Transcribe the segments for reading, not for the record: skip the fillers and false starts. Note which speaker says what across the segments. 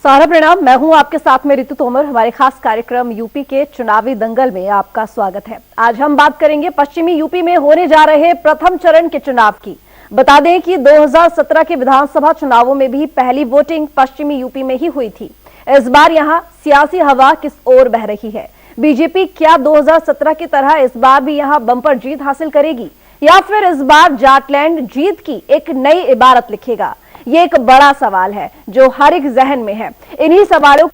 Speaker 1: सारा प्रणाम। मैं हूं आपके साथ में ऋतु तोमर। हमारे खास कार्यक्रम यूपी के चुनावी दंगल में आपका स्वागत है। आज हम बात करेंगे पश्चिमी यूपी में होने जा रहे प्रथम चरण के चुनाव की। बता दें कि 2017 के विधानसभा चुनावों में भी पहली वोटिंग पश्चिमी यूपी में ही हुई थी। इस बार यहां सियासी हवा किस ओर बह रही है? बीजेपी क्या 2017 की तरह इस बार भी यहां बंपर जीत हासिल करेगी, या फिर इस बार जाटलैंड जीत की एक नई इबारत लिखेगा? ये एक बड़ा सवाल है जो हर एक जहन में है। इन्हीं सवालों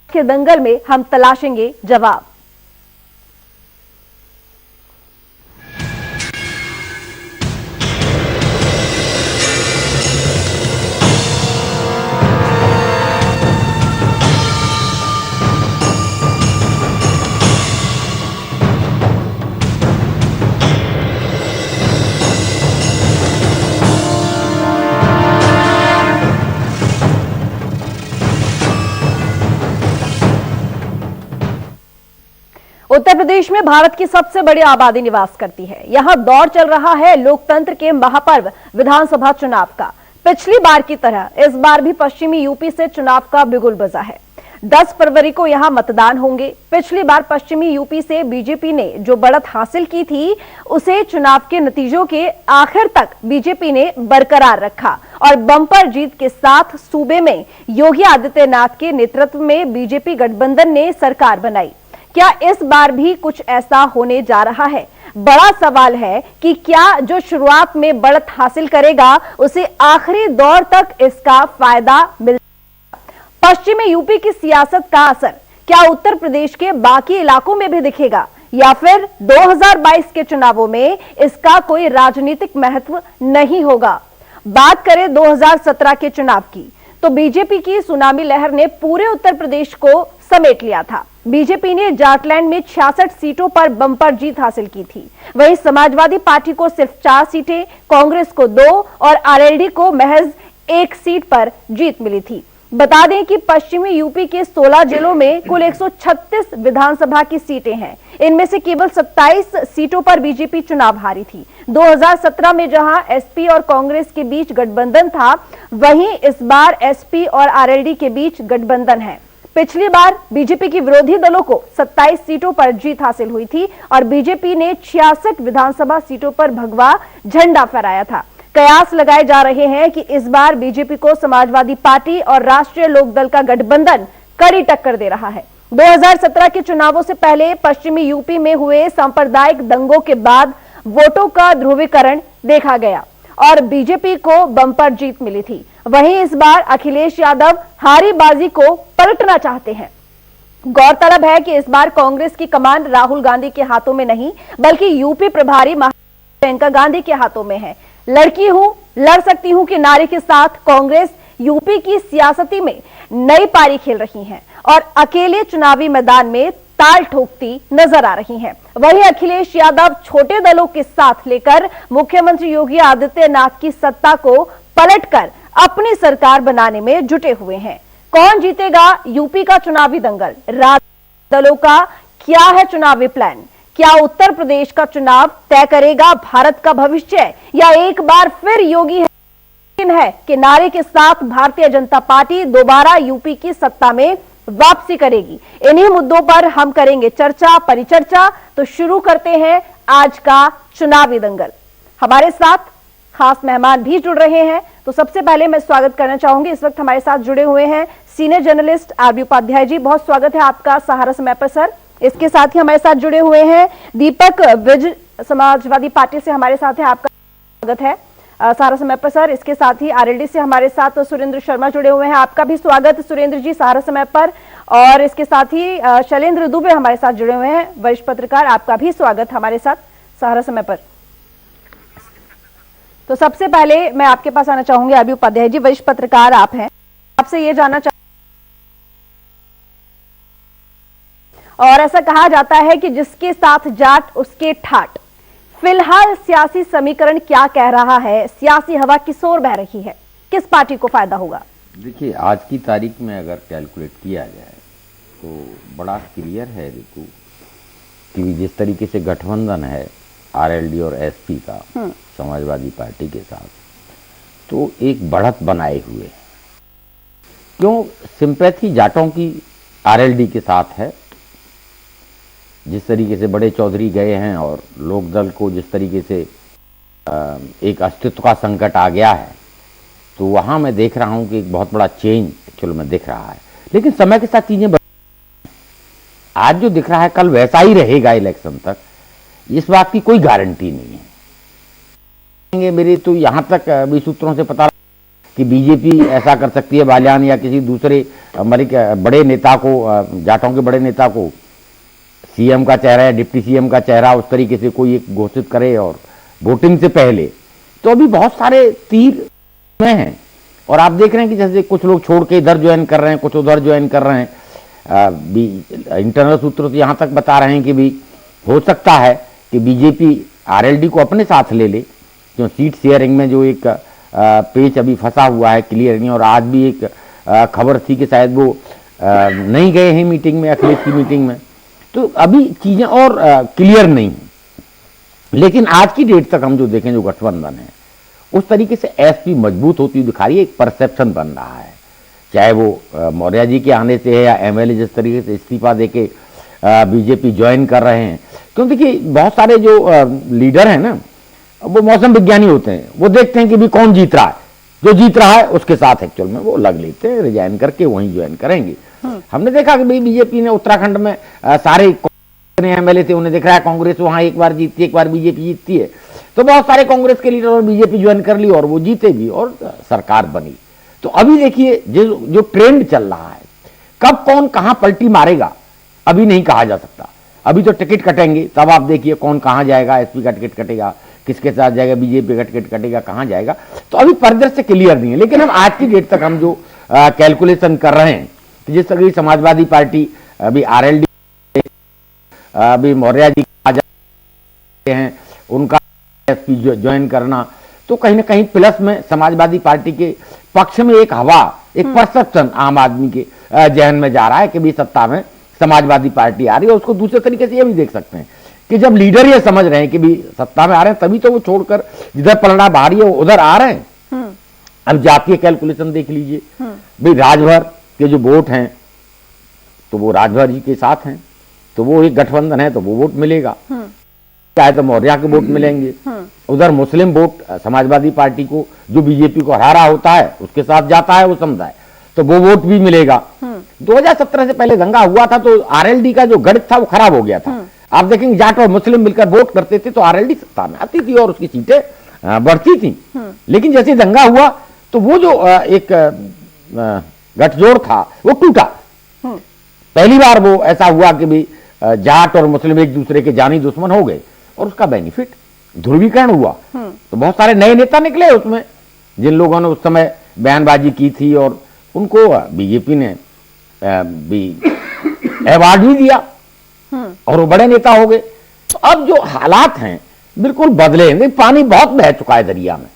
Speaker 1: के दंगल में हम तलाशेंगे जवाब। उत्तर प्रदेश में भारत की सबसे बड़ी आबादी निवास करती है। यहां दौर चल रहा है लोकतंत्र के महापर्व विधानसभा चुनाव का। पिछली बार की तरह इस बार भी पश्चिमी यूपी से चुनाव का बिगुल बजा है। 10 फरवरी को यहां मतदान होंगे। पिछली बार पश्चिमी यूपी से बीजेपी ने जो बढ़त हासिल की थी, उसे चुनाव के नतीजों के आखिर तक बीजेपी ने बरकरार रखा और बंपर जीत के साथ सूबे में योगी आदित्यनाथ के नेतृत्व में बीजेपी गठबंधन ने सरकार बनाई। क्या इस बार भी कुछ ऐसा होने जा रहा है? बड़ा सवाल है कि क्या जो शुरुआत में बढ़त हासिल करेगा उसे आखिरी दौर तक इसका फायदा मिलेगा। पश्चिमी यूपी की सियासत का असर क्या उत्तर प्रदेश के बाकी इलाकों में भी दिखेगा, या फिर 2022 के चुनावों में इसका कोई राजनीतिक महत्व नहीं होगा? बात करें 2017 के चुनाव की, तो बीजेपी की सुनामी लहर ने पूरे उत्तर प्रदेश को समेट लिया था। बीजेपी ने जाटलैंड में 66 सीटों पर बंपर जीत हासिल की थी। वहीं समाजवादी पार्टी को सिर्फ 4 सीटें, कांग्रेस को 2 और आरएलडी को महज 1 सीट पर जीत मिली थी। बता दें कि पश्चिमी यूपी के 16 जिलों में कुल 136 विधानसभा की सीटें हैं। इनमें से केवल 27 सीटों पर बीजेपी चुनाव हारी थी। 2017 में जहां एसपी और कांग्रेस के बीच गठबंधन था, वहीं इस बार एसपी और आरएलडी के बीच गठबंधन है। पिछली बार बीजेपी की विरोधी दलों को 27 सीटों पर जीत हासिल हुई थी और बीजेपी ने 66 विधानसभा सीटों पर भगवा झंडा फहराया था। कयास लगाए जा रहे हैं कि इस बार बीजेपी को समाजवादी पार्टी और राष्ट्रीय लोकदल का गठबंधन कड़ी टक्कर दे रहा है। 2017 के चुनावों से पहले पश्चिमी यूपी में हुए सांप्रदायिक दंगों के बाद वोटों का ध्रुवीकरण देखा गया और बीजेपी को बंपर जीत मिली थी। वहीं इस बार अखिलेश यादव हारी बाजी को पलटना चाहते हैं। गौरतलब है कि इस बार कांग्रेस की कमान राहुल गांधी के हाथों में नहीं, बल्कि यूपी प्रभारी प्रियंका गांधी के हाथों में है। लड़की हूं, लड़ सकती हूं के नारे के साथ कांग्रेस यूपी की सियासती में नई पारी खेल रही है और अकेले चुनावी मैदान में ताल ठोकती नजर आ रही हैं। वहीं अखिलेश यादव छोटे दलों के साथ लेकर मुख्यमंत्री योगी आदित्यनाथ की सत्ता को पलटकर अपनी सरकार बनाने में जुटे हुए हैं। कौन जीतेगा यूपी का चुनावी दंगल? राजनीतिक दलों का क्या है चुनावी प्लान? क्या उत्तर प्रदेश का चुनाव तय करेगा भारत का भविष्य, या एक बार फिर योगी है कि नारे के साथ भारतीय जनता पार्टी दोबारा यूपी की सत्ता में वापसी करेगी? इन्हीं मुद्दों पर हम करेंगे चर्चा, परिचर्चा। तो शुरू करते हैं आज का चुनावी दंगल। हमारे साथ खास मेहमान भी जुड़ रहे हैं। तो सबसे पहले मैं स्वागत करना चाहूंगी, इस वक्त हमारे साथ जुड़े हुए हैं senior journalist RB Upadhyay ji. बहुत स्वागत है आपका सहारा समय पर सर। इसके साथ ही हमारे साथ जुड़े हुए हैं दीपक विज, समाजवादी पार्टी से हमारे साथ है, आपका स्वागत है सहारा समय पर सर। इसके साथ ही आरएलडी से हमारे साथ सुरेंद्र शर्मा जुड़े हुए हैं, आपका भी स्वागत सुरेंद्र जी सहारा समय पर। और इसके साथ ही शैलेंद्र दुबे हमारे साथ जुड़े हुए हैं, वरिष्ठ पत्रकार, आपका भी स्वागत हमारे साथ सहारा समय पर। तो सबसे पहले मैं आपके पास आना चाहूंगी आरबी उपाध्याय जी, वरिष्ठ पत्रकार आप हैं, आपसे ये जानना और ऐसा कहा जाता है कि जिसके साथ जाट उसके ठाट। फिलहाल सियासी समीकरण क्या कह रहा है? सियासी हवा किस ओर बह रही है? किस पार्टी को फायदा होगा?
Speaker 2: देखिए, आज की तारीख में अगर कैलकुलेट किया जाए तो बड़ा क्लियर है ऋतु कि जिस तरीके से गठबंधन है आरएलडी और एसपी का समाजवादी पार्टी के साथ, तो एक बढ़त बनाए हुए क्यों सिंपैथी जाटों की आरएलडी के साथ है। जिस तरीके से बड़े चौधरी गए हैं और लोकदल को जिस तरीके से एक अस्तित्व का संकट आ गया है, तो वहां मैं देख रहा हूं कि एक बहुत बड़ा चेंज एक्चुअल में दिख रहा है। लेकिन समय के साथ चीजें आज जो दिख रहा है कल वैसा ही रहेगा इलेक्शन तक, इस बात की कोई गारंटी नहीं है। मेरे तो यहां तक भी सूत्रों से पता कि बीजेपी ऐसा कर सकती है, बालियान या किसी दूसरे बड़े नेता को, जाटों के बड़े नेता को सीएम का चेहरा या डिप्टी सीएम का चेहरा उस तरीके से कोई एक घोषित करे और वोटिंग से पहले, तो अभी बहुत सारे तीर में हैं। और आप देख रहे हैं कि जैसे कुछ लोग छोड़ के इधर ज्वाइन कर रहे हैं, कुछ उधर ज्वाइन कर रहे हैं। इंटरनल सूत्र तो यहां तक बता रहे हैं कि भी हो सकता है कि बीजेपी आरएलडी को अपने साथ ले ले, क्यों सीट शेयरिंग में जो एक पेच अभी फंसा हुआ है, क्लियर नहीं। और आज भी एक खबर थी कि शायद वो नहीं गए हैं मीटिंग में, अखिलेश की मीटिंग में, तो अभी चीजें और क्लियर नहीं है। लेकिन आज की डेट तक हम जो देखें, जो गठबंधन है उस तरीके से एसपी मजबूत होती हुई दिखा रही है, एक परसेप्शन बन रहा है। चाहे वो मौर्य जी के आने से है या एमएलए जिस तरीके से इस्तीफा देके बीजेपी ज्वाइन कर रहे हैं। क्यों देखिए, बहुत सारे जो लीडर हैं ना, वो मौसम विज्ञानी होते हैं, वो देखते हैं कि भी कौन जीत रहा है, जो जीत रहा है उसके साथ एक्चुअल में वो लग लेते हैं, रिजाइन करके वहीं ज्वाइन करेंगे। हमने देखा कि भाई बीजेपी ने उत्तराखंड में सारे एमएलए थे, उन्हें दिख रहा है कांग्रेस वहां एक बार जीतती है, एक बार बीजेपी जीतती है, तो बहुत सारे कांग्रेस के लीडर और बीजेपी ज्वाइन कर ली और वो जीते भी और सरकार बनी। तो अभी देखिए जो ट्रेंड चल रहा है, कब कौन कहां पलटी मारेगा अभी नहीं कहा जा सकता। अभी तो टिकट कटेंगे, तब आप देखिए कौन कहां जाएगा, एसपी का टिकट कटेगा, किसके साथ जाएगा, बीजेपी का टिकट कटेगा, कहां जाएगा, तो अभी परिदृश्य क्लियर नहीं है। लेकिन हम आज की डेट तक हम जो कैलकुलेशन कर रहे हैं कि जिस तरह समाजवादी पार्टी अभी आरएलडी, अभी मौर्य जी आ जाते हैं, उनका एसपी ज्वाइन करना, तो कहीं ना कहीं प्लस में समाजवादी पार्टी के पक्ष में एक हवा, एक परसेप्शन आम आदमी के जहन में जा रहा है कि भी सत्ता में समाजवादी पार्टी आ रही है। उसको दूसरे तरीके से ये भी देख सकते हैं कि जब लीडर ये समझ रहे हैं कि भी सत्ता में आ रहे हैं, तभी तो वो छोड़कर जिधर पलड़ा बाहरी है उधर आ रहे हैं। अब जातीय कैलकुलेशन देख लीजिए, भाई राजभर के जो वोट हैं तो वो राजभर जी के साथ हैं, तो वो एक गठबंधन है तो वो वोट मिलेगा, चाहे तो मौर्य के वोट मिलेंगे। उधर मुस्लिम वोट समाजवादी पार्टी को, जो बीजेपी को हरा रहा होता है उसके साथ जाता है वो समुदाय, तो वो वोट भी मिलेगा। 2017 से पहले दंगा हुआ था तो आरएलडी का जो गणित था वो खराब हो गया था। आप देखेंगे जाट और मुस्लिम मिलकर वोट करते थे तो आरएलडी सत्ता में आती थी और उसकी सीटें बढ़ती थी। लेकिन जैसे दंगा हुआ तो वो जो एक गठजोड़ था वो टूटा। पहली बार वो ऐसा हुआ कि भी जाट और मुस्लिम एक दूसरे के जानी दुश्मन हो गए और उसका बेनिफिट ध्रुवीकरण हुआ। तो बहुत सारे नए नेता निकले उसमें, जिन लोगों ने उस समय बयानबाजी की थी और उनको बीजेपी ने भी अवार्ड भी दिया और वो बड़े नेता हो गए। तो अब जो हालात हैं बिल्कुल बदले हैं। पानी बहुत बह चुका है दरिया में।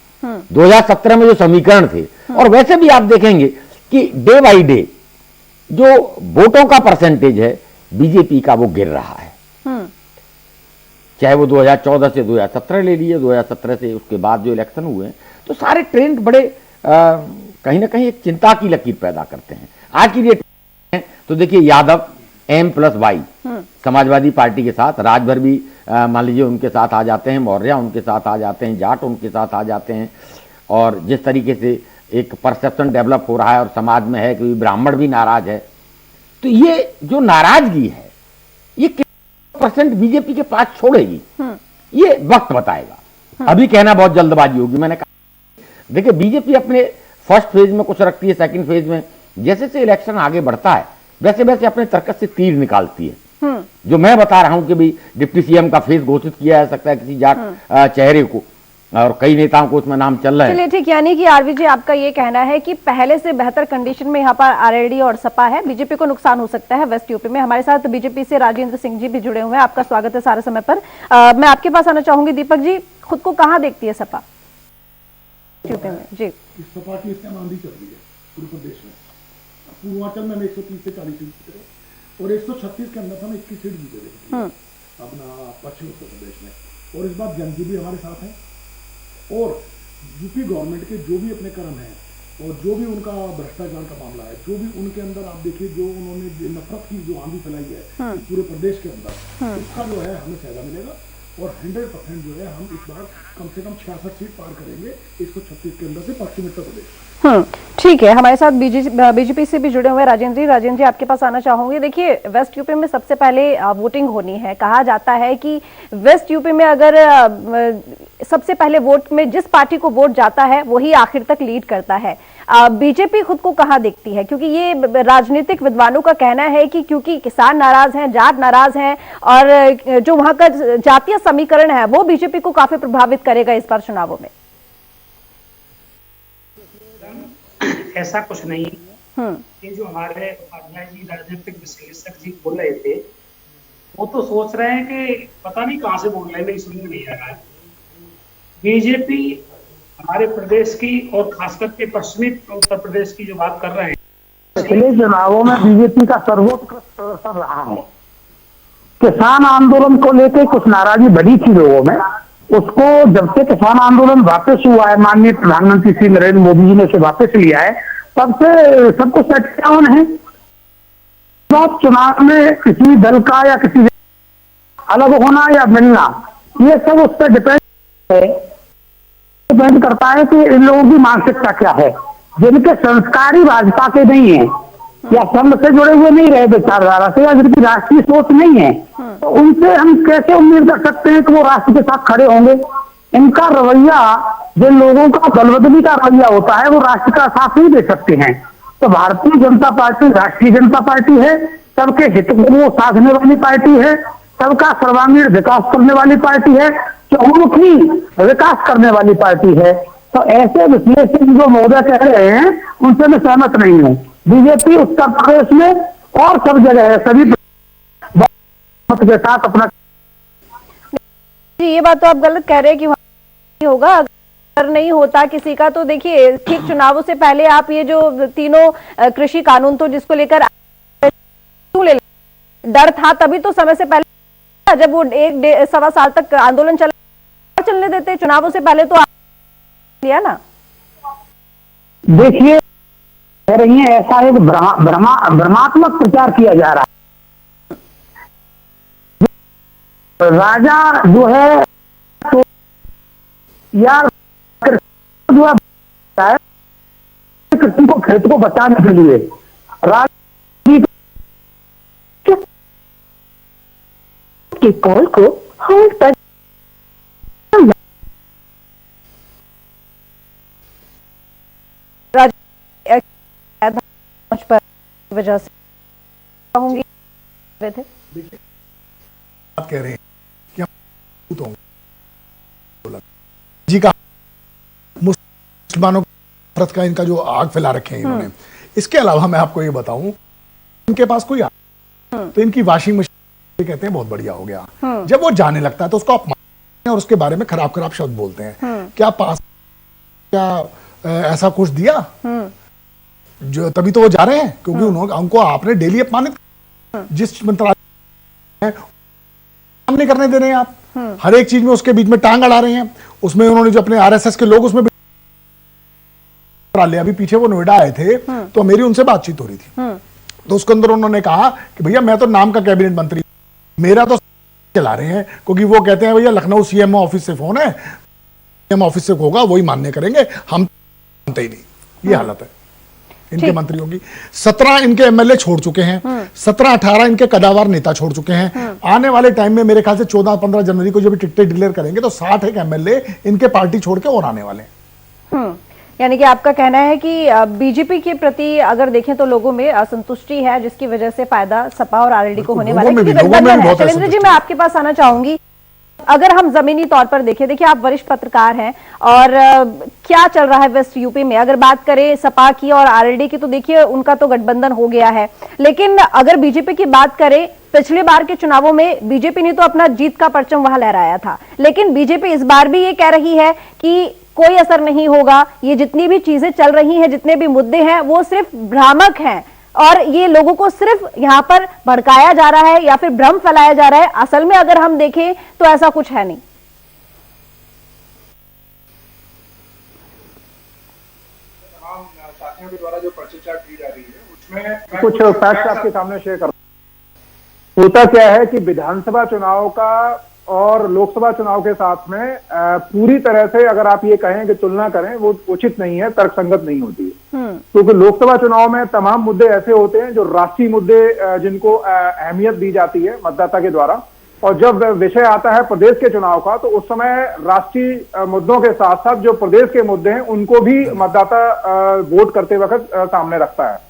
Speaker 2: 2017 में जो समीकरण थे, और वैसे भी आप देखेंगे कि डे बाई डे जो वोटों का परसेंटेज है बीजेपी का वो गिर रहा है। चाहे वो 2014 से 2017 ले लीजिए, 2017 से उसके बाद जो इलेक्शन हुए, तो सारे ट्रेंड बड़े कहीं ना कहीं एक चिंता की लकीर पैदा करते हैं। आज की डेट में तो देखिए यादव M+Y समाजवादी पार्टी के साथ, राजभर भी मान लीजिए उनके साथ आ जाते हैं, मौर्य उनके साथ आ जाते हैं, जाट उनके साथ आ जाते हैं। और जिस तरीके से एक परसेप्शन डेवलप हो रहा है और समाज में है कि ब्राह्मण भी नाराज है, तो ये जो नाराजगी है ये % बीजेपी के पास छोड़ेगी, ये वक्त बताएगा। अभी कहना बहुत जल्दबाजी होगी। मैंने कहा देखिए बीजेपी अपने फर्स्ट फेज में कुछ रखती है, सेकंड फेज में जैसे से इलेक्शन आगे बढ़ता है वैसे वैसे अपने तर्कस से तीर निकालती है। जो मैं बता रहा हूं कि भी डिप्टी सीएम का फेज घोषित किया जा सकता है किसी जाट चेहरे को, और कई नेताओं को उसमें नाम चल रहे हैं।
Speaker 1: चलिए ठीक, यानी कि आरवी जी आपका ये कहना है कि पहले से बेहतर कंडीशन में यहाँ पर आरएलडी और सपा है, बीजेपी को नुकसान हो सकता है वेस्ट यूपी में। हमारे साथ बीजेपी से राजेंद्र सिंह जी भी जुड़े हुए हैं, आपका स्वागत है सारे समय पर। मैं आपके पास आना चाहूंगी। दीपक जी, खुद को कहाँ देखती है सपा यूपी में? जी,
Speaker 3: सपा की इसका आंधी चल रही है पूरे प्रदेश में। पूर्वांचल में 130 से 40 सीट जीते और 136 के अंदर हम 21 सीट जीते थे अपना पश्चिम उत्तर प्रदेश में। और इस बार जनजी भी हमारे साथ है और यूपी गवर्नमेंट के जो भी अपने कर्म हैं और जो भी उनका भ्रष्टाचार का मामला है, जो भी उनके अंदर आप देखिए, जो उन्होंने नफरत की जो आंधी फैलाई है इस पूरे प्रदेश के अंदर, उसका जो है हमें फायदा मिलेगा और 100% जो है हम इस बार कम से कम 66 सीट पार करेंगे 136 के अंदर से पश्चिम उत्तर प्रदेश।
Speaker 1: ठीक है, हमारे साथ बीजेपी से भी जुड़े हुए राजेंद्र जी आपके पास आना चाहूंगी। देखिए, वेस्ट यूपी में सबसे पहले वोटिंग होनी है। कहा जाता है कि वेस्ट यूपी में अगर सबसे पहले वोट में जिस पार्टी को वोट जाता है वही आखिर तक लीड करता है। बीजेपी खुद को कहां देखती है? क्योंकि ये राजनीतिक विद्वानों का कहना है कि क्योंकि किसान नाराज हैं, जाट नाराज हैं और जो वहां का जातीय समीकरण है वो बीजेपी को काफी प्रभावित करेगा इस बार चुनावों में।
Speaker 4: ऐसा कुछ नहीं है। ये जो हमारे उपाध्याय जी राजनीतिक विश्लेषक जी बोल रहे थे, वो तो सोच रहे हैं कि पता नहीं कहां से बोल रहे हैं, मेरी समझ में नहीं आ रहा है। बीजेपी हमारे प्रदेश की और खासकर के पश्चिमी उत्तर प्रदेश की जो बात कर रहे हैं,
Speaker 5: पिछले चुनावों में बीजेपी का सर्वोत्कृष्ट प्रदर्शन रहा है। किसान आंदोलन को लेकर कुछ नाराजगी बढ़ी थी लोगों में, उसको जब से किसान आंदोलन वापस हुआ है, माननीय प्रधानमंत्री श्री नरेंद्र मोदी जी ने उसे वापस लिया है, तब से सब कुछ सेट डाउन है। तो चुनाव में किसी दल का या किसी अलग होना या मिलना, ये सब उस पर डिपेंड करता है कि इन लोगों की मानसिकता क्या है। जिनके संस्कारी भाजपा के नहीं है या संघ से जुड़े हुए नहीं रहे विचारधारा से, या जिनकी राष्ट्रीय सोच नहीं है, तो उनसे हम कैसे उम्मीद कर सकते हैं कि वो राष्ट्र के साथ खड़े होंगे। इनका रवैया, जिन लोगों का दलबदली का रवैया होता है, वो राष्ट्र का साथ नहीं दे सकते हैं। तो भारतीय जनता पार्टी राष्ट्रीय जनता पार्टी है, सबके हित को साधने वाली पार्टी है, सबका सर्वांगीण विकास करने वाली पार्टी है, चहुमुखी विकास करने वाली पार्टी है। तो ऐसे विश्लेषक जो महोदय कह रहे हैं उनसे मैं सहमत नहीं हूँ। बीजेपी उत्तर प्रदेश में और सब जगह है, सभी के साथ अपना।
Speaker 1: जी, ये बात तो आप गलत कह रहे हैं कि वहां होगा। अगर नहीं होता किसी का, तो देखिए ठीक चुनावों से पहले आप ये जो तीनों कृषि कानून तो जिसको लेकर डर था, तभी तो समय से पहले जब वो 1-1.25 साल तक आंदोलन चलने देते, चुनावों से पहले तो लिया ना।
Speaker 5: देखिए, कह रही है ऐसा एक भ्रमात्मक प्रचार किया जा रहा है। राजा जो है तो या जो है कृषि को, खेत को बचाने के लिए
Speaker 6: के कॉल को होल्ड पर
Speaker 1: वजह से कहूंगी थे।
Speaker 3: बात कह रहे हैं कि हम जी का मुसलमानों का इनका जो आग फैला रखे हैं इन्होंने। इसके अलावा मैं आपको ये बताऊं, इनके पास कोई तो इनकी वॉशिंग मशीन कहते हैं बहुत बढ़िया हो गया। जब वो जाने लगता है तो उसको अपमान और उसके बारे में खराब खराब शब्द बोलते हैं। क्या पास क्या ऐसा कुछ दिया जो तभी तो वो जा रहे हैं, क्योंकि उनको आपने डेली अपमानित, जिस मंत्रालय नहीं करने दे रहे हैं आप, हर एक चीज में उसके बीच में टांग अड़ा रहे हैं। उसमें उन्होंने जो अपने आरएसएस के लोग उसमें अभी पीछे वो नोएडा आए थे, तो मेरी उनसे बातचीत हो रही थी, तो उसके अंदर उन्होंने कहा कि भैया मैं तो नाम का कैबिनेट मंत्री, मेरा तो चला रहे हैं, क्योंकि वो कहते हैं भैया लखनऊ सीएमओ ऑफिस से फोन है, सीएम ऑफिस से होगा वही मान्य करेंगे, हम मानते ही नहीं। ये हालत है इनके मंत्रियों की। 17 इनके एमएलए छोड़ चुके हैं, 17-18 इनके कदावर नेता छोड़ चुके हैं। आने वाले टाइम में मेरे ख्याल से 14-15 जनवरी को जब टिकटें डिक्लेयर करेंगे तो 61 एमएलए इनके पार्टी छोड़ के और आने वाले हैं।
Speaker 1: यानी कि आपका कहना है कि बीजेपी के प्रति अगर देखें तो लोगों में असंतुष्टि है, जिसकी वजह से फायदा सपा और आरएलडी को होने वाला है। शैलेंद्र जी, मैं आपके पास आना चाहूंगी। अगर हम जमीनी तौर पर देखें, देखिए आप वरिष्ठ पत्रकार हैं और क्या चल रहा है वेस्ट यूपी में, अगर बात करें सपा की और आरएलडी की तो देखिए उनका तो गठबंधन हो गया है, लेकिन अगर बीजेपी की बात करें, पिछले बार के चुनावों में बीजेपी ने तो अपना जीत का परचम वहां लहराया था, लेकिन बीजेपी इस बार भी ये कह रही है कि कोई असर नहीं होगा, ये जितनी भी चीजें चल रही हैं, जितने भी मुद्दे हैं वो सिर्फ भ्रामक हैं और ये लोगों को सिर्फ यहाँ पर भड़काया जा रहा है या फिर भ्रम फैलाया जा रहा है। असल में अगर हम देखें तो ऐसा कुछ है नहीं।
Speaker 7: तमाम साथियों के द्वारा जो प्रचर्चा की जा रही है उसमें
Speaker 8: कुछ फैक्ट आपके सामने शेयर कर। होता क्या है कि विधानसभा चुनाव का और लोकसभा चुनाव के साथ में पूरी तरह से अगर आप ये कहें कि तुलना करें वो उचित नहीं है, तर्कसंगत नहीं होती है। क्योंकि लोकसभा चुनाव में तमाम मुद्दे ऐसे होते हैं जो राष्ट्रीय मुद्दे जिनको अहमियत दी जाती है मतदाता के द्वारा, और जब विषय आता है प्रदेश के चुनाव का तो उस समय राष्ट्रीय मुद्दों के साथ साथ जो प्रदेश के मुद्दे हैं उनको भी मतदाता वोट करते वक्त सामने रखता है।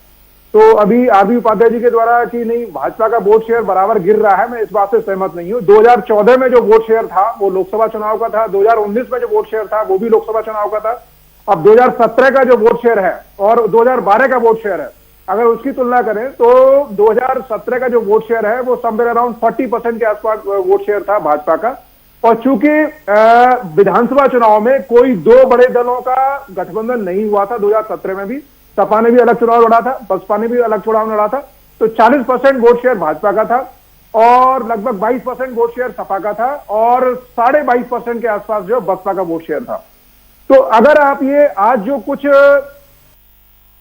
Speaker 8: तो अभी आरबी उपाध्याय जी के द्वारा कि नहीं भाजपा का वोट शेयर बराबर गिर रहा है, मैं इस बात से सहमत नहीं हूं। 2014 में जो वोट शेयर था वो लोकसभा चुनाव का था, 2019 में जो वोट शेयर था वो भी लोकसभा चुनाव का था। अब 2017 का जो वोट शेयर है और 2012 का वोट शेयर है, अगर उसकी तुलना करें तो 2017 का जो वोट शेयर है वो समवेयर अराउंड 40% के आसपास वोट शेयर था भाजपा का। और चूंकि विधानसभा चुनाव में कोई दो बड़े दलों का गठबंधन नहीं हुआ था, 2017 में भी सपा ने भी अलग चुनाव लड़ा था, बसपा ने भी अलग चुनाव लड़ा था, तो 40% वोट शेयर भाजपा का था और लगभग 22% वोट शेयर सपा का था और 22.5% के आसपास जो बसपा का वोट शेयर था। तो अगर आप ये आज जो कुछ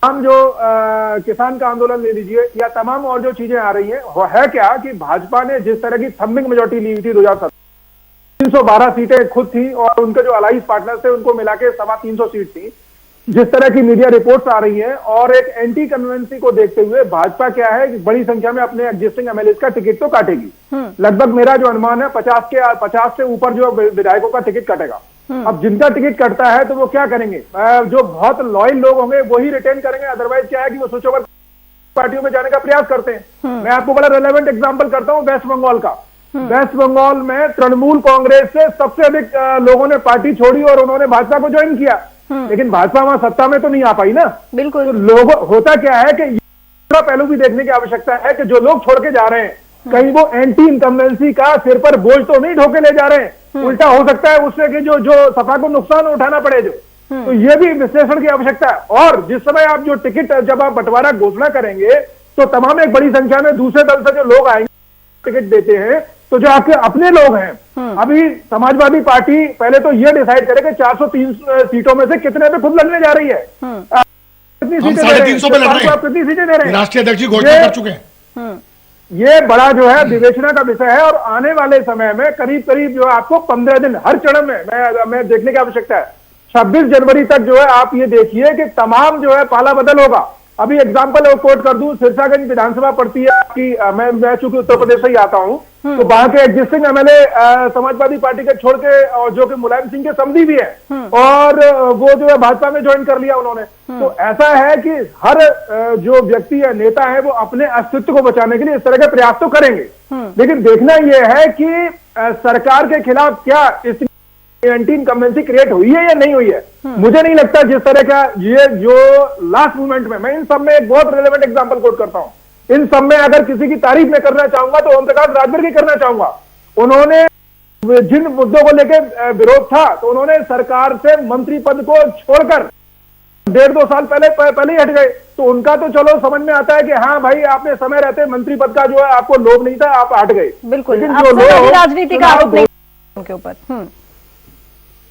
Speaker 8: तमाम जो किसान का आंदोलन ले लीजिए या तमाम और जो चीजें आ रही हैं, वो है क्या कि भाजपा ने जिस तरह की थंबिंग मेजॉरिटी ली थी 2017, 312 सीटें खुद थी और उनके जो अलाइंस पार्टनर थे उनको मिला के 350 सीट थी, जिस तरह की मीडिया रिपोर्ट्स आ रही हैं और एक एंटी कन्वेंसी को देखते हुए भाजपा क्या है कि बड़ी संख्या में अपने एग्जिस्टिंग एमएलए का टिकट तो काटेगी। लगभग मेरा जो अनुमान है 50 से ऊपर जो विधायकों का टिकट कटेगा। अब जिनका टिकट कटता है तो वो क्या करेंगे, जो बहुत लॉयल लोग होंगे वही रिटेन करेंगे, अदरवाइज क्या है कि वो स्विच ओवर पार्टियों में जाने का प्रयास करते हैं। मैं आपको बड़ा रेलेवेंट एग्जांपल करता हूं वेस्ट बंगाल का। वेस्ट बंगाल में तृणमूल कांग्रेस से सबसे अधिक लोगों ने पार्टी छोड़ी और उन्होंने भाजपा को ज्वाइन किया, लेकिन भाजपा वहां सत्ता में तो नहीं आ पाई ना।
Speaker 1: बिल्कुल।
Speaker 8: तो लोग होता क्या है कि पहलू भी देखने की आवश्यकता है कि जो लोग छोड़ के जा रहे हैं कहीं वो एंटी इनकम्बेंसी का सिर पर बोझ तो नहीं ढोके ले जा रहे हैं, उल्टा हो सकता है उससे कि जो सपा को नुकसान उठाना पड़े जो। तो ये भी विश्लेषण की आवश्यकता है। और जिस समय आप जो टिकट जब आप बंटवारा घोषणा करेंगे तो तमाम एक बड़ी संख्या में दूसरे दल से जो लोग आएंगे टिकट देते हैं, तो जो आपके अपने लोग हैं, अभी समाजवादी पार्टी पहले तो ये डिसाइड करे कि 403 सीटों में से कितने पे खुद लड़ने जा रही है, कितनी सीटें
Speaker 3: 350 पे लड़ रहे हैं,
Speaker 8: कितनी सीटें दे रहे हैं,
Speaker 3: राष्ट्रीय अध्यक्ष जी घोषणा कर चुके हैं।
Speaker 8: ये बड़ा जो है विवेचना का विषय है और आने वाले समय में करीब करीब जो है आपको 15 दिन हर चरण में मैं देखने की आवश्यकता है। 26 जनवरी तक जो है आप ये देखिए कि तमाम जो है पाला बदल होगा। अभी एग्जांपल कोट कर दूं, सिरसागंज विधानसभा पड़ती है आपकी, मैं चूंकि उत्तर प्रदेश से ही आता हूं, तो वहां के एग्जिस्टिंग एमएलए समाजवादी पार्टी के छोड़ के और जो कि मुलायम सिंह के समधी भी है और वो जो है भाजपा में ज्वाइन कर लिया उन्होंने। तो ऐसा है कि हर जो व्यक्ति या नेता है वो अपने अस्तित्व को बचाने के लिए इस तरह के प्रयास तो करेंगे, लेकिन देखना यह है कि सरकार के खिलाफ क्या इस एंटी इनकम्बेंसी क्रिएट हुई है या नहीं हुई है। मुझे नहीं लगता जिस तरह का ये जो लास्ट मोमेंट में, मैं इन सब में एक बहुत रेलेवेंट एग्जांपल कोट करता हूं, इन सब में अगर किसी की तारीफ में करना चाहूंगा तो ओम प्रकाश राजभर की करना चाहूंगा। उन्होंने जिन मुद्दों को लेकर विरोध था तो उन्होंने सरकार से मंत्री पद को छोड़कर 1.5-2 साल पहले ही हट गए। तो उनका तो चलो समझ में आता है कि हाँ भाई आपने समय रहते मंत्री पद का जो है आपको लोभ नहीं था, आप हट गए।
Speaker 1: बिल्कुल,
Speaker 8: लेकिन
Speaker 1: जो लोग राजनीति का आरोप नहीं उनके ऊपर,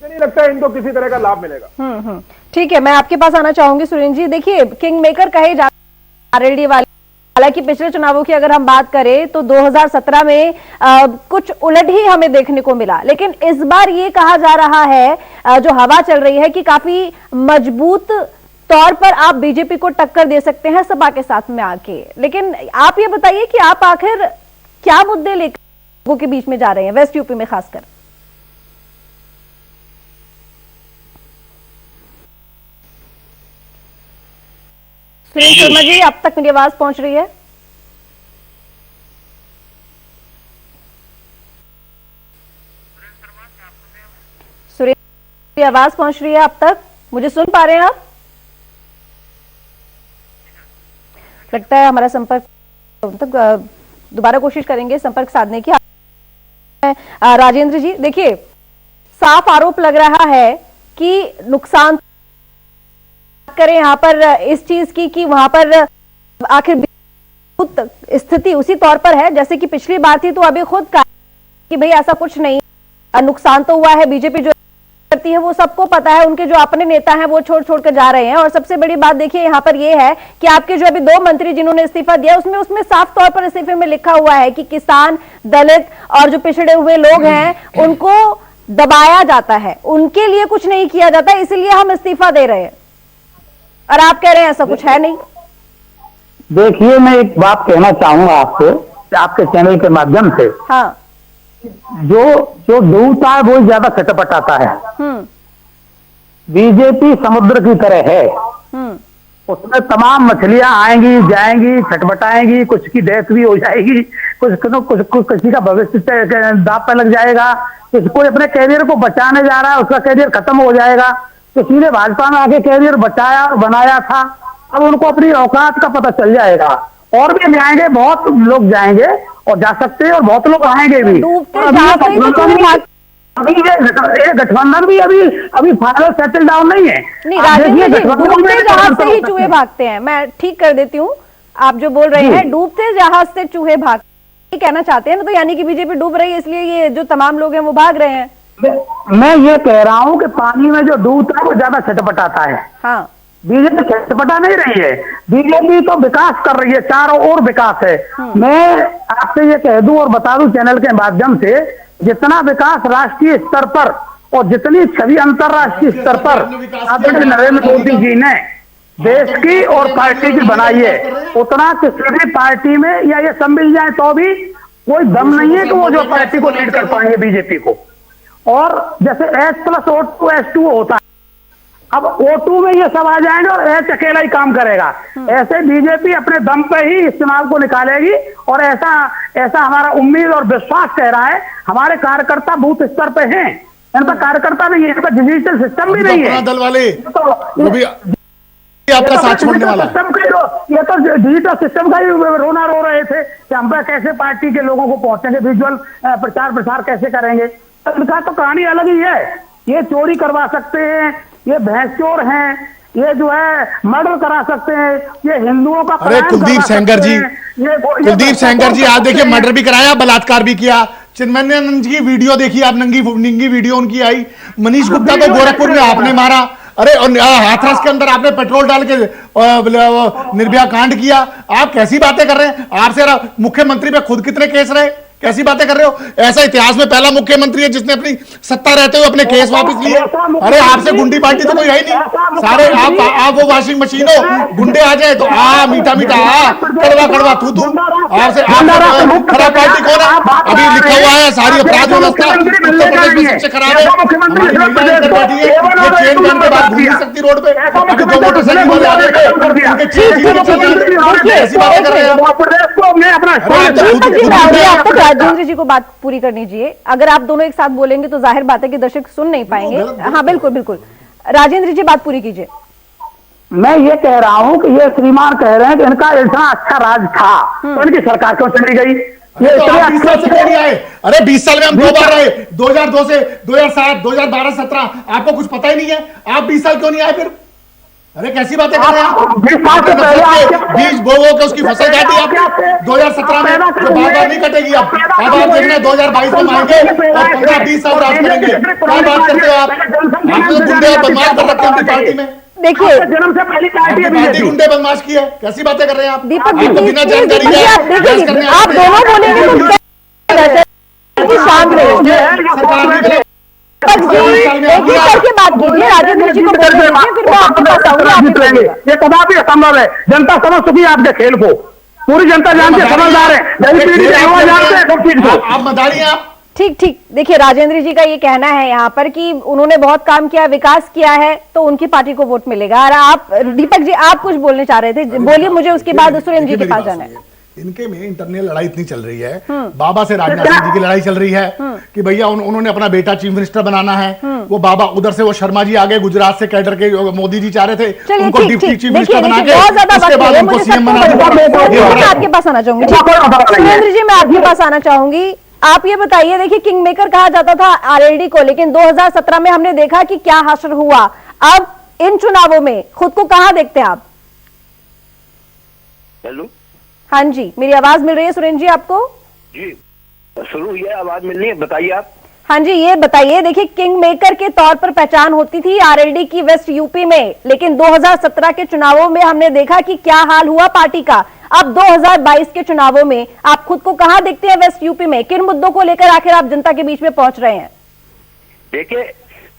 Speaker 8: नहीं लगता इनको किसी तरह का लाभ मिलेगा।
Speaker 1: ठीक है, मैं आपके पास आना चाहूंगी सुरेंद्र जी। देखिए, किंग मेकर कहे जा आरएलडी वाले, हालांकि पिछले चुनावों की अगर हम बात करें तो 2017 में कुछ उलट ही हमें देखने को मिला, लेकिन इस बार ये कहा जा रहा है, जो हवा चल रही है कि काफी मजबूत तौर पर आप बीजेपी को टक्कर दे सकते हैं सपा के साथ में आके। लेकिन आप ये बताइए कि आप आखिर क्या मुद्दे लेकर लोगों के बीच में जा रहे हैं, वेस्ट यूपी में खासकर? सुरेंद्र शर्मा जी, अब तक मेरी आवाज पहुंच रही है? सुरेंद्र की आवाज पहुंच रही है अब तक? मुझे सुन पा रहे हैं आप? लगता है हमारा संपर्क, तक दोबारा कोशिश करेंगे संपर्क साधने की। राजेंद्र जी, देखिए, साफ आरोप लग रहा है कि नुकसान करें यहां पर इस चीज की कि वहां पर आखिर स्थिति उसी तौर पर है जैसे कि पिछली बार थी। तो अभी खुद कहा कि भाई ऐसा कुछ नहीं, नुकसान तो हुआ है, बीजेपी जो करती है वो सबको पता है, उनके जो अपने नेता हैं वो छोड़ छोड़ कर जा रहे हैं। और सबसे बड़ी बात देखिए यहाँ पर ये है कि आपके जो अभी 2 मंत्री जिन्होंने इस्तीफा दिया उसमें साफ तौर पर इस्तीफे में लिखा हुआ है कि किसान, दलित और जो पिछड़े हुए लोग हैं उनको दबाया जाता है, उनके लिए कुछ नहीं किया जाता, इसीलिए हम इस्तीफा दे रहे हैं। और आप कह रहे हैं ऐसा कुछ है नहीं।
Speaker 5: देखिए, मैं एक बात कहना चाहूंगा आपको, आपके चैनल के माध्यम से।
Speaker 1: हाँ,
Speaker 5: जो डूबता है वो ज्यादा छटपटाता है। बीजेपी समुद्र की तरह है, उसमें तमाम मछलियां आएंगी जाएंगी, छटपटाएंगी, कुछ की डेथ भी हो जाएगी, कुछ किसी का भविष्य दांव पे लग जाएगा, कोई अपने कैरियर को बचाने जा रहा है उसका कैरियर खत्म हो जाएगा। किसी ने भाजपा में आके कैरियर बचाया और बनाया था, अब उनको अपनी औकात का पता चल जाएगा। और भी जाएंगे, बहुत लोग जाएंगे और जा सकते हैं, और बहुत लोग आएंगे भी। अभी ये गठबंधन भी अभी फाइनल सेटल डाउन नहीं है।
Speaker 1: नहीं राजेंद्र जी, डूबते जहाज से ही चूहे भागते हैं। मैं ठीक कर देती हूँ, आप जो बोल रहे हैं डूबते जहाज से चूहे भागते कहना चाहते हैं ना, तो यानी कि बीजेपी डूब रही है इसलिए ये जो तमाम लोग हैं वो भाग रहे हैं।
Speaker 5: मैं ये कह रहा हूँ कि पानी में जो डूबता है वो ज्यादा छटपटाता है।
Speaker 1: हाँ,
Speaker 5: बीजेपी छटपटा नहीं रही है, बीजेपी तो विकास कर रही है, चारों ओर विकास है। मैं आपसे ये कह दूं और बता दूं चैनल के माध्यम से, जितना विकास राष्ट्रीय स्तर पर और जितनी छवि अंतरराष्ट्रीय स्तर पर आदरणीय नरेंद्र मोदी जी ने देश की और पार्टी की बनाई है, उतना किसी भी पार्टी में या ये सब मिल जाए तो भी कोई दम नहीं है कि वो जो पार्टी को लीड कर पाएंगे बीजेपी को। और जैसे H+O2 H2 होता है, अब O2 में ये सब आ जाएंगे और H अकेला ही काम करेगा। ऐसे बीजेपी अपने दम पे ही इस चुनाव को निकालेगी, और ऐसा हमारा उम्मीद और विश्वास कह रहा है। हमारे कार्यकर्ता बूथ स्तर पे हैं, इनका कार्यकर्ता नहीं है, इनका डिजिटल सिस्टम भी नहीं है।
Speaker 3: दल वाले आपका साथ छोड़ने वाला
Speaker 5: ये तो डिजिटल सिस्टम का ही रोना रो रहे थे कि हम कैसे पार्टी के लोगों को पहुंचेंगे, विजुअल प्रचार कैसे करेंगे। इनका तो कहानी अलग ही है। ये चोरी करवा सकते हैं, ये भैंसचोर हैं, ये जो है मर्डर करा सकते हैं, ये हिंदुओं का।
Speaker 3: अरे कुलदीप सेंगर जी, कुलदीप सेंगर जी, आप देखिए मर्डर भी कराया, बलात्कार भी किया। चिन्मयानंद जी की वीडियो देखिए आप, नंगी वीडियो उनकी आई। मनीष गुप्ता को गोरखपुर में आपने मारा, अरे हाथरस के अंदर आपने पेट्रोल डाल के निर्भया कांड किया। आप कैसी बातें कर रहे हैं? आपसे मुख्यमंत्री पे खुद कितने केस रहे, कैसी बातें कर रहे हो? ऐसा इतिहास में पहला मुख्यमंत्री है जिसने अपनी सत्ता रहते हुए अपने केस वापस लिए। अरे आपसे गुंडी पार्टी तो कोई है ही नहीं। सारे आप वो वॉशिंग मशीन हो, गुंडे आ जाए तो मीठा मीठा कड़वा तू आपसे खराब पार्टी कौन है? अभी लिखा हुआ है सारी अपराध व्यवस्था उत्तर प्रदेश में सबसे खराब है। चेन बहन के बाद घूम नहीं सकती रोड पे, अभी 2 मोटरसाइकिल वाले आ जाएंगे, ऐसी बातें कर रहे हैं।
Speaker 1: राजेंद्र जी को बात पूरी करनी चाहिए। अगर आप दोनों एक साथ बोलेंगे तो जाहिर बात है कि दर्शक सुन नहीं पाएंगे। हाँ बिल्कुल, राजेंद्र जी बात पूरी कीजिए।
Speaker 5: मैं ये कह रहा हूँ कि ये श्रीमान कह रहे हैं कि इनका इतना अच्छा राज था तो इनकी सरकार क्यों चली गई? ये
Speaker 3: तो 20 साल से क्यों नहीं आए? अरे 20 साल में हम 2 बार रहे, 2002 से 2007, 2012, 2017। आपको कुछ पता ही नहीं है? आप 20 साल क्यों नहीं आए फिर? अरे कैसी बातें कर रहे हैं आप? बीज बो के उसकी फसल काटी आपने 2017 में, जो बार नहीं कटेगी। अब आप देखना 2022 में आएंगे और 15-20 साल राज करेंगे। क्या बात करते हो आप? आपने तो गुंडे बदमाश कर रखे हैं अपनी पार्टी में।
Speaker 5: देखिए जन्म से पहली पार्टी
Speaker 3: गुंडे बदमाश की है, कैसी बातें कर रहे हैं आप?
Speaker 1: दीपक
Speaker 3: जी बिना जानकारी है
Speaker 1: आप दोनों बोलेंगे शांत रहिए। एक करके बात कीजिए, राजेंद्र जी को बोलने दीजिए, फिर मैं आपके पास आऊंगी।
Speaker 5: ये कदापि असंभव है। जनता समझ चुकी है आपके खेल को, पूरी जनता जानती है, समझदार है, नई पीढ़ी जानते हैं सब चीज को।
Speaker 3: आप मदारी हैं आप।
Speaker 1: ठीक। देखिए राजेंद्र जी का ये कहना है यहाँ पर कि उन्होंने बहुत काम किया, विकास किया है, तो उनकी पार्टी को वोट मिलेगा। और आप दीपक जी आप कुछ बोलने चाह रहे थे, बोलिए, मुझे उसके बाद सुरेंद्र जी के पास जाना है।
Speaker 3: इनके में इंटरनल लड़ाई इतनी चल रही है, बाबा से राजनाथ सिंह जी की लड़ाई चल रही है कि भैया उन्होंने अपना बेटा चीफ मिनिस्टर बनाना है। वो बाबा उधर से वो शर्मा जी आ गए गुजरात से, कैडर के मोदी जी चाह रहे थे उनको डिप्टी चीफ मिनिस्टर बना के, उसके बाद उनको सीएम बना दिया।
Speaker 1: आपके पास आना चाहूंगी सुरेंद्र जी, मैं आपके पास आना चाहूंगी। आप ये बताइए, देखिए किंग मेकर कहा जाता था आरएलडी को, लेकिन 2017 में हमने देखा कि क्या हासिल हुआ। अब इन चुनावों में खुद को कहां देखते हैं आप?
Speaker 9: हेलो,
Speaker 1: हाँ जी, मेरी आवाज मिल रही है सुरेंद्र जी आपको?
Speaker 9: जी सुनो, ये आवाज मिल रही है, बताइए आप।
Speaker 1: हाँ जी, ये बताइए, देखिए किंग मेकर के तौर पर पहचान होती थी आरएलडी की वेस्ट यूपी में, लेकिन 2017 के चुनावों में हमने देखा कि क्या हाल हुआ पार्टी का। अब 2022 के चुनावों में आप खुद को कहां देखते हैं वेस्ट यूपी में? किन मुद्दों को लेकर आखिर आप जनता के बीच में पहुंच रहे हैं?
Speaker 9: देखिए,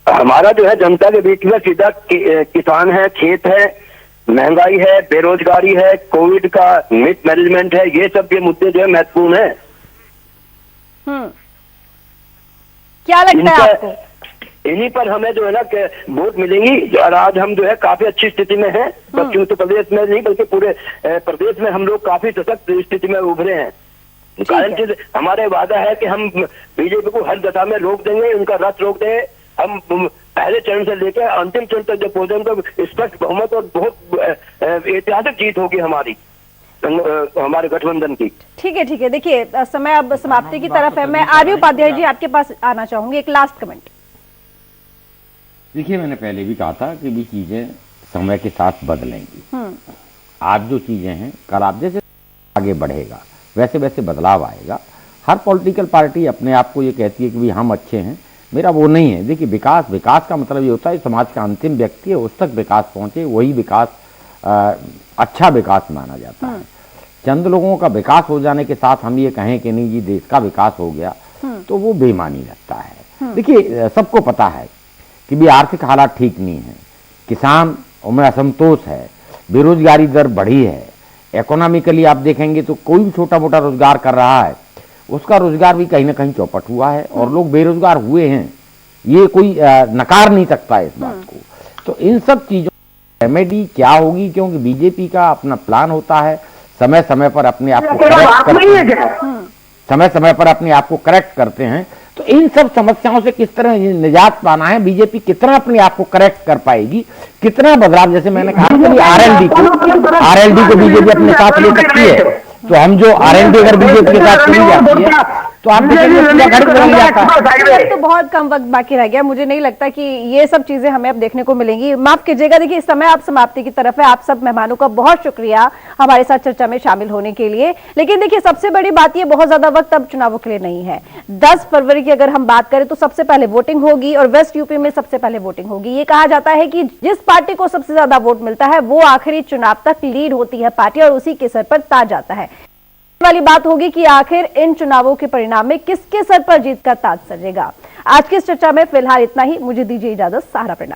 Speaker 9: हमारा जो है जनता के बीच में सीधा किसान है, खेत है, महंगाई है, बेरोजगारी है, कोविड का मिस मैनेजमेंट है, ये सब के मुद्दे जो है महत्वपूर्ण है।
Speaker 1: क्या लगता है आपको?
Speaker 9: इन्हीं पर हमें जो है ना वोट मिलेंगी। और आज हम जो है काफी अच्छी स्थिति में हैं, पश्चिम उत्तर प्रदेश में नहीं बल्कि पूरे प्रदेश में हम लोग काफी सशक्त स्थिति में उभरे हैं। कारण चीज हमारे वादा है कि हम बीजेपी को हर दशा में रोक देंगे, उनका रथ रोक देंगे। हम पहले चरण से लेकर अंतिम चरण तक जब पहुंचेंगे तो स्पष्ट बहुमत और बहुत ऐतिहासिक जीत होगी हमारी, हमारे गठबंधन की।
Speaker 1: ठीक है। देखिए, समय अब समाप्ति की तरफ है। मैं आर्य उपाध्याय जी आपके पास आना चाहूंगी, एक लास्ट कमेंट।
Speaker 2: देखिए, मैंने पहले भी कहा था कि भी चीजें समय के साथ बदलेंगी। आज जो चीजें हैं, कल आप जैसे आगे बढ़ेगा वैसे वैसे बदलाव आएगा। हर पॉलिटिकल पार्टी अपने आप को ये कहती है कि भी हम अच्छे हैं, मेरा वो नहीं है। देखिए, विकास का मतलब ये होता है समाज का अंतिम व्यक्ति है उस तक विकास पहुंचे, वही विकास अच्छा विकास माना जाता है। चंद लोगों का विकास हो जाने के साथ हम ये कहें कि नहीं जी देश का विकास हो गया, तो वो बेईमानी लगता है। देखिए, सबको पता है कि भी आर्थिक हालात ठीक नहीं है, किसान में असंतोष है, बेरोजगारी दर बढ़ी है, इकोनॉमिकली आप देखेंगे तो कोई भी छोटा मोटा रोजगार कर रहा है उसका रोजगार भी कहीं ना कहीं चौपट हुआ है और लोग बेरोजगार हुए हैं, ये कोई नकार नहीं सकता है इस बात को। तो इन सब चीजों रेमेडी क्या होगी, क्योंकि बीजेपी का अपना प्लान होता है, समय समय पर अपने आप को करेक्ट करते हैं। तो इन सब समस्याओं से किस तरह निजात पाना है, बीजेपी कितना अपने आप को करेक्ट कर पाएगी, कितना बदलाव, जैसे मैंने कहा कि आरएलडी को बीजेपी अपने साथ ले सकती है, तो हम जो आरएलडी अगर बीजेपी के साथ चली जाती है तो आप
Speaker 1: तो बहुत कम वक्त बाकी रह गया। मुझे नहीं लगता कि ये सब चीजें हमें अब देखने को मिलेंगी। माफ कीजिएगा, देखिए इस समय आप समाप्ति की तरफ है। आप सब मेहमानों का बहुत शुक्रिया हमारे साथ चर्चा में शामिल होने के लिए। लेकिन देखिए, सबसे बड़ी बात ये, बहुत ज्यादा वक्त अब चुनावों के लिए नहीं है। 10 फरवरी की अगर हम बात करें तो सबसे पहले वोटिंग होगी और वेस्ट यूपी में सबसे पहले वोटिंग होगी। ये कहा जाता है कि जिस पार्टी को सबसे ज्यादा वोट मिलता है वो आखिरी चुनाव तक लीड होती है पार्टी और उसी के सर पर ताज आता है। वाली बात होगी कि आखिर इन चुनावों के परिणाम में किसके सर पर जीत का ताज सजेगा। आज की इस चर्चा में फिलहाल इतना ही। मुझे दीजिए इजाजत। सहारा प्रणाम।